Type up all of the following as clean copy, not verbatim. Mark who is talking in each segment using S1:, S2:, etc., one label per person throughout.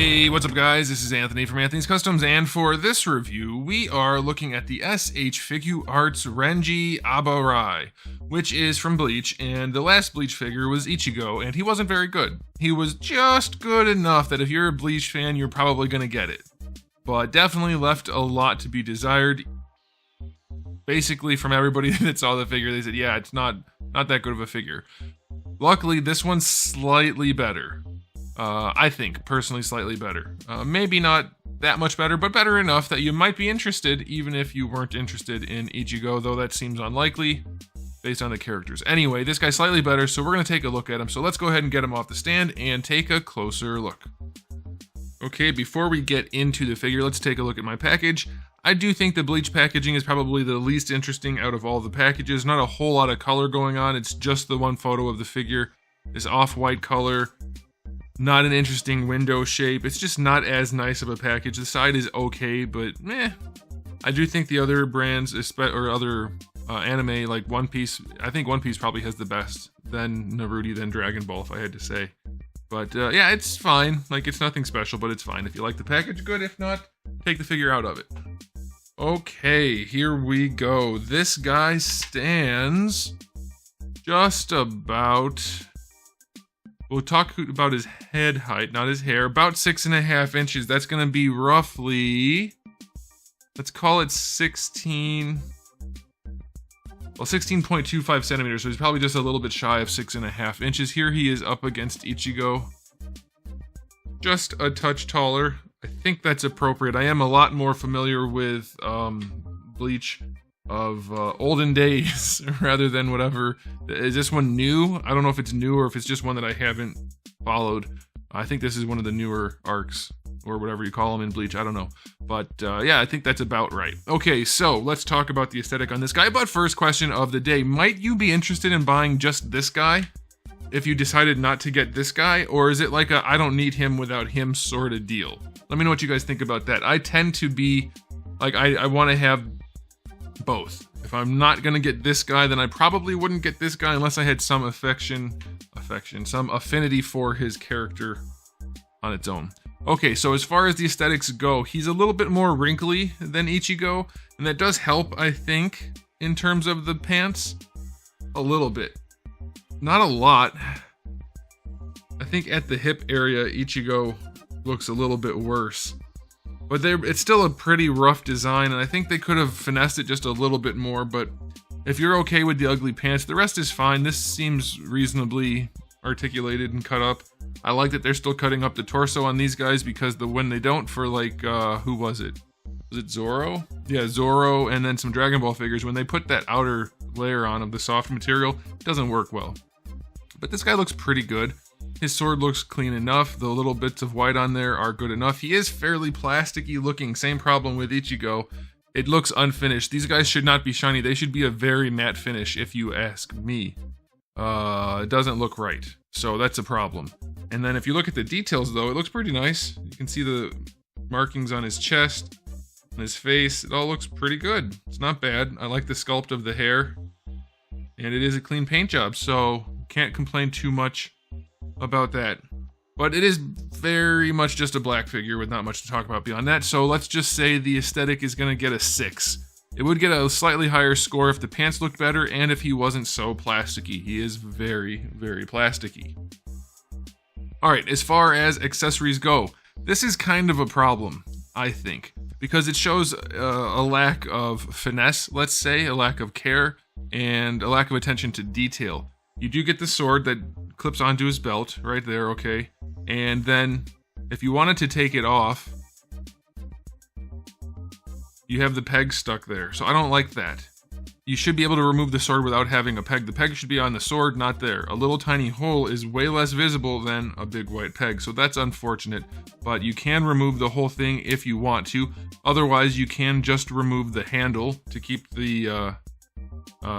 S1: Hey, what's up guys? This is Anthony from Anthony's Customs, and for this review, we are looking at the SH Figuarts RENJI ABARAI, which is from Bleach, and the last Bleach figure was Ichigo, and he wasn't very good. He was just good enough that if you're a Bleach fan, you're probably gonna get it. But definitely left a lot to be desired. Basically, from everybody that saw the figure, they said, yeah, it's not that good of a figure. Luckily, this one's slightly better. I think, personally, slightly better. Maybe not that much better, but better enough that you might be interested, even if you weren't interested in Ichigo, though that seems unlikely, based on the characters. Anyway, this guy's slightly better, so we're going to take a look at him. So let's go ahead and get him off the stand and take a closer look. Okay, before we get into the figure, let's take a look at my package. I do think the Bleach packaging is probably the least interesting out of all the packages. Not a whole lot of color going on, it's just the one photo of the figure. This off-white color. Not an interesting window shape. It's just not as nice of a package. The side is okay, but meh. I do think the other brands, or other anime, like One Piece, I think One Piece probably has the best. Then Naruto, then Dragon Ball, if I had to say. But yeah, it's fine. Like, it's nothing special, but it's fine. If you like the package, good. If not, take the figure out of it. Okay, here we go. This guy stands just about... We'll talk about his head height, not his hair. About 6.5 inches. That's going to be roughly, let's call it 16.25 centimeters. So he's probably just a little bit shy of 6.5 inches. Here he is up against Ichigo. Just a touch taller. I think that's appropriate. I am a lot more familiar with Bleach of olden days rather than whatever. Is this one new? I don't know if it's new or if it's just one that I haven't followed. I think this is one of the newer arcs or whatever you call them in Bleach. I don't know. But yeah, I think that's about right. Okay, so let's talk about the aesthetic on this guy. But first question of the day, might you be interested in buying just this guy if you decided not to get this guy? Or is it like a I don't need him without him sort of deal? Let me know what you guys think about that. I tend to be like, I want to have both. If I'm not gonna get this guy, then I probably wouldn't get this guy unless I had some some affinity for his character on its own. Okay, so as far as the aesthetics go, he's a little bit more wrinkly than Ichigo, and that does help, I think, in terms of the pants. A little bit. Not a lot. I think at the hip area, Ichigo looks a little bit worse. But it's still a pretty rough design, and I think they could have finessed it just a little bit more, but if you're okay with the ugly pants, the rest is fine. This seems reasonably articulated and cut up. I like that they're still cutting up the torso on these guys, because when they don't for, like, who was it? Was it Zoro? Yeah, Zoro, and then some Dragon Ball figures, when they put that outer layer on of the soft material, it doesn't work well. But this guy looks pretty good. His sword looks clean enough. The little bits of white on there are good enough. He is fairly plasticky looking. Same problem with Ichigo. It looks unfinished. These guys should not be shiny. They should be a very matte finish, if you ask me. It doesn't look right. So that's a problem. And then if you look at the details, though, it looks pretty nice. You can see the markings on his chest, on his face. It all looks pretty good. It's not bad. I like the sculpt of the hair. And it is a clean paint job, so can't complain too much about that. But it is very much just a black figure with not much to talk about beyond that, so let's just say the aesthetic is going to get a 6. It would get a slightly higher score if the pants looked better and if he wasn't so plasticky. He is very, very plasticky. Alright, as far as accessories go, this is kind of a problem, I think, because it shows a lack of finesse, let's say, a lack of care, and a lack of attention to detail. You do get the sword that clips onto his belt, right there, okay? And then, if you wanted to take it off, you have the peg stuck there. So I don't like that. You should be able to remove the sword without having a peg. The peg should be on the sword, not there. A little tiny hole is way less visible than a big white peg, so that's unfortunate. But you can remove the whole thing if you want to. Otherwise, you can just remove the handle to keep the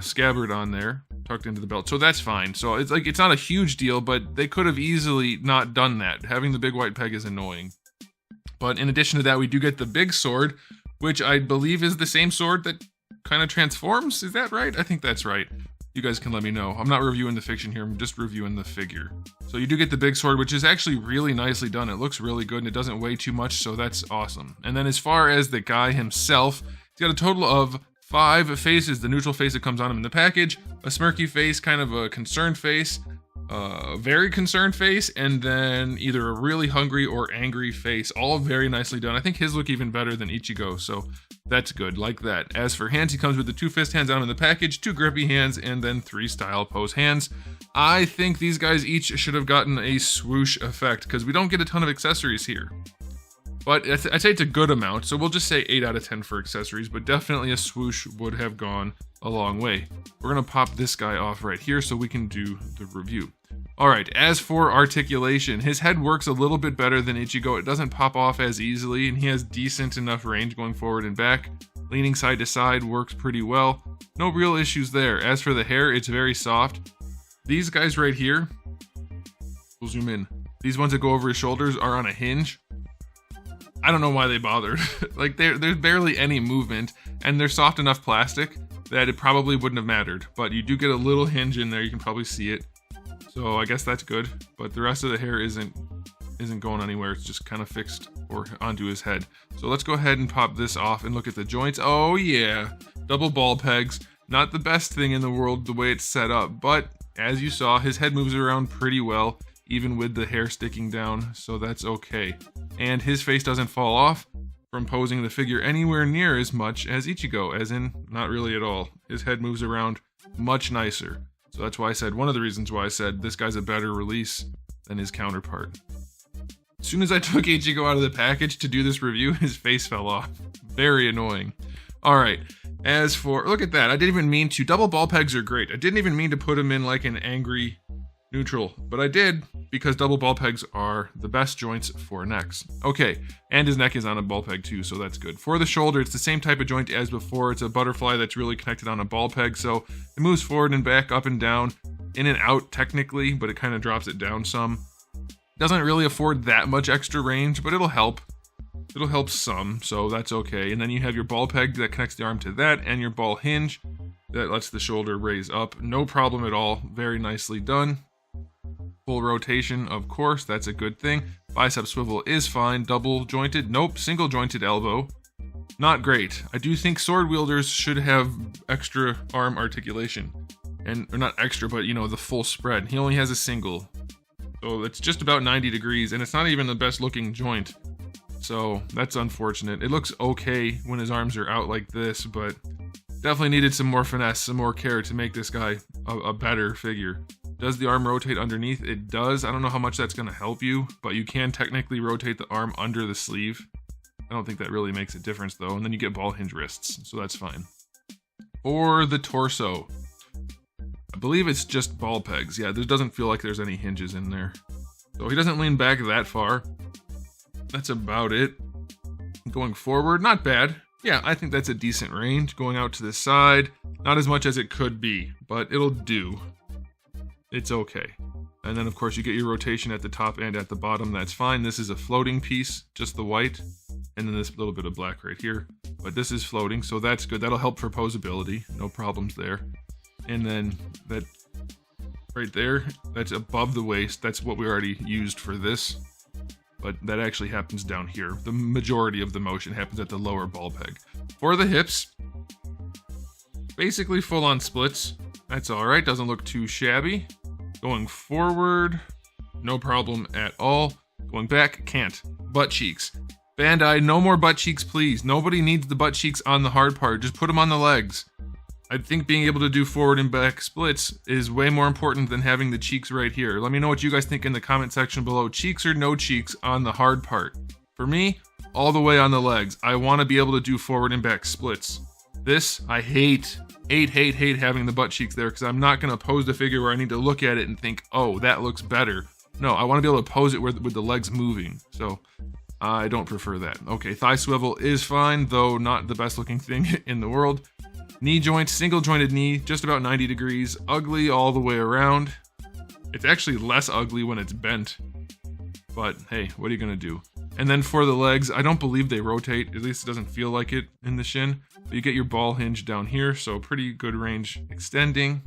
S1: scabbard on there, tucked into the belt, so that's fine. So it's like, it's not a huge deal, but they could have easily not done that. Having the big white peg is annoying. But in addition to that, we do get the big sword, which I believe is the same sword that kind of transforms. Is that right? I think that's right. You guys can let me know. I'm not reviewing the fiction here, I'm just reviewing the figure. So you do get the big sword, which is actually really nicely done. It looks really good and it doesn't weigh too much, so that's awesome. And then as far as the guy himself, he's got a total of 5 faces. The neutral face that comes on him in the package, a smirky face, kind of a concerned face, a very concerned face, and then either a really hungry or angry face. All very nicely done. I think his look even better than Ichigo, so that's good, like that. As for hands, he comes with the 2 fist hands on him in the package, 2 grippy hands, and then 3 style pose hands. I think these guys each should have gotten a swoosh effect, because we don't get a ton of accessories here. But I'd say it's a good amount, so we'll just say 8 out of 10 for accessories, but definitely a swoosh would have gone a long way. We're gonna pop this guy off right here so we can do the review. Alright, as for articulation, his head works a little bit better than Ichigo. It doesn't pop off as easily, and he has decent enough range going forward and back. Leaning side to side works pretty well. No real issues there. As for the hair, it's very soft. These guys right here, we'll zoom in. These ones that go over his shoulders are on a hinge. I don't know why they bothered. Like, there's barely any movement, and they're soft enough plastic that it probably wouldn't have mattered. But you do get a little hinge in there, you can probably see it. So I guess that's good, but the rest of the hair isn't going anywhere. It's just kind of fixed or onto his head. So let's go ahead and pop this off and look at the joints. Oh yeah, double ball pegs. Not the best thing in the world the way it's set up, but as you saw, his head moves around pretty well, even with the hair sticking down, so that's okay. And his face doesn't fall off from posing the figure anywhere near as much as Ichigo, as in, not really at all. His head moves around much nicer. So that's why I said, one of the reasons why I said this guy's a better release than his counterpart. As soon as I took Ichigo out of the package to do this review, his face fell off. Very annoying. Alright, as for, look at that, I didn't even mean to, double ball pegs are great. I didn't even mean to put him in like an angry neutral, but I did because double ball pegs are the best joints for necks. Okay, and his neck is on a ball peg too, so that's good. For the shoulder, it's the same type of joint as before. It's a butterfly that's really connected on a ball peg, so it moves forward and back, up and down, in and out technically, but it kind of drops it down some. Doesn't really afford that much extra range, but it'll help. It'll help some, so that's okay. And then you have your ball peg that connects the arm to that, and your ball hinge that lets the shoulder raise up. No problem at all. Very nicely done. Full rotation, of course, that's a good thing. Bicep swivel is fine. Double jointed, nope. Single jointed elbow, not great. I do think sword wielders should have extra arm articulation. Or not extra, but you know, the full spread. He only has a single. So it's just about 90 degrees, and it's not even the best looking joint. So that's unfortunate. It looks okay when his arms are out like this, but definitely needed some more finesse, some more care to make this guy a better figure. Does the arm rotate underneath? It does. I don't know how much that's going to help you, but you can technically rotate the arm under the sleeve. I don't think that really makes a difference though, and then you get ball hinge wrists, so that's fine. For the torso, I believe it's just ball pegs. Yeah, there doesn't feel like there's any hinges in there. So he doesn't lean back that far. That's about it. Going forward, not bad. Yeah, I think that's a decent range. Going out to the side, not as much as it could be, but it'll do. It's okay. And then of course you get your rotation at the top and at the bottom, that's fine. This is a floating piece, just the white, and then this little bit of black right here. But this is floating, so that's good. That'll help for posability, no problems there. And then that right there, that's above the waist. That's what we already used for this. But that actually happens down here. The majority of the motion happens at the lower ball peg. For the hips, basically full on splits. That's alright, doesn't look too shabby. Going forward, no problem at all. Going back, can't. Butt cheeks. Bandai, no more butt cheeks, please. Nobody needs the butt cheeks on the hard part. Just put them on the legs. I think being able to do forward and back splits is way more important than having the cheeks right here. Let me know what you guys think in the comment section below. Cheeks or no cheeks on the hard part? For me, all the way on the legs. I want to be able to do forward and back splits. This, I hate having the butt cheeks there, because I'm not going to pose the figure where I need to look at it and think, oh, that looks better. No, I want to be able to pose it with the legs moving. So I don't prefer that. Okay, thigh swivel is fine, though not the best looking thing in the world. Knee joint, single jointed knee, just about 90 degrees, ugly all the way around. It's actually less ugly when it's bent, but hey, what are you gonna do? And then for the legs, I don't believe they rotate, at least it doesn't feel like it in the shin. But you get your ball hinge down here, so pretty good range extending.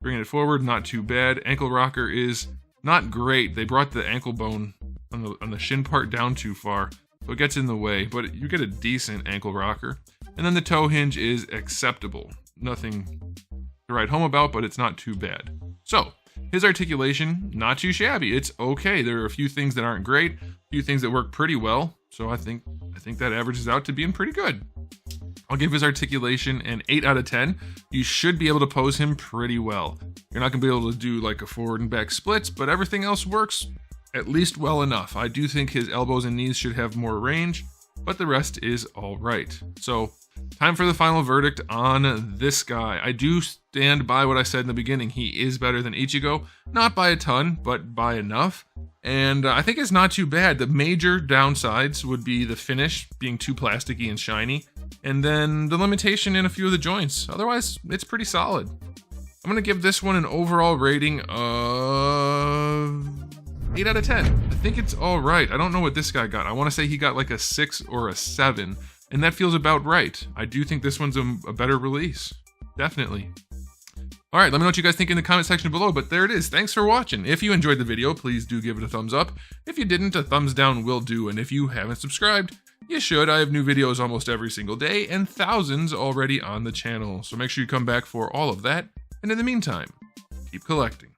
S1: Bringing it forward, not too bad. Ankle rocker is not great. They brought the ankle bone on the shin part down too far, so it gets in the way, but you get a decent ankle rocker. And then the toe hinge is acceptable. Nothing to write home about, but it's not too bad. So, his articulation, not too shabby. It's okay. There are a few things that aren't great, a few things that work pretty well, so I think that averages out to being pretty good. I'll give his articulation an 8 out of 10. You should be able to pose him pretty well. You're not going to be able to do like a forward and back splits, but everything else works at least well enough. I do think his elbows and knees should have more range, but the rest is all right. So, time for the final verdict on this guy. I do stand by what I said in the beginning. He is better than Ichigo. Not by a ton, but by enough. And I think it's not too bad. The major downsides would be the finish being too plasticky and shiny, and then the limitation in a few of the joints. Otherwise, it's pretty solid. I'm going to give this one an overall rating of 8 out of 10. I think it's all right. I don't know what this guy got. I want to say he got like a 6 or a 7, and that feels about right. I do think this one's a better release. Definitely. All right, let me know what you guys think in the comment section below, but there it is. Thanks for watching. If you enjoyed the video, please do give it a thumbs up. If you didn't, a thumbs down will do, and if you haven't subscribed, you should. I have new videos almost every single day, and thousands already on the channel, so make sure you come back for all of that. And in the meantime, keep collecting.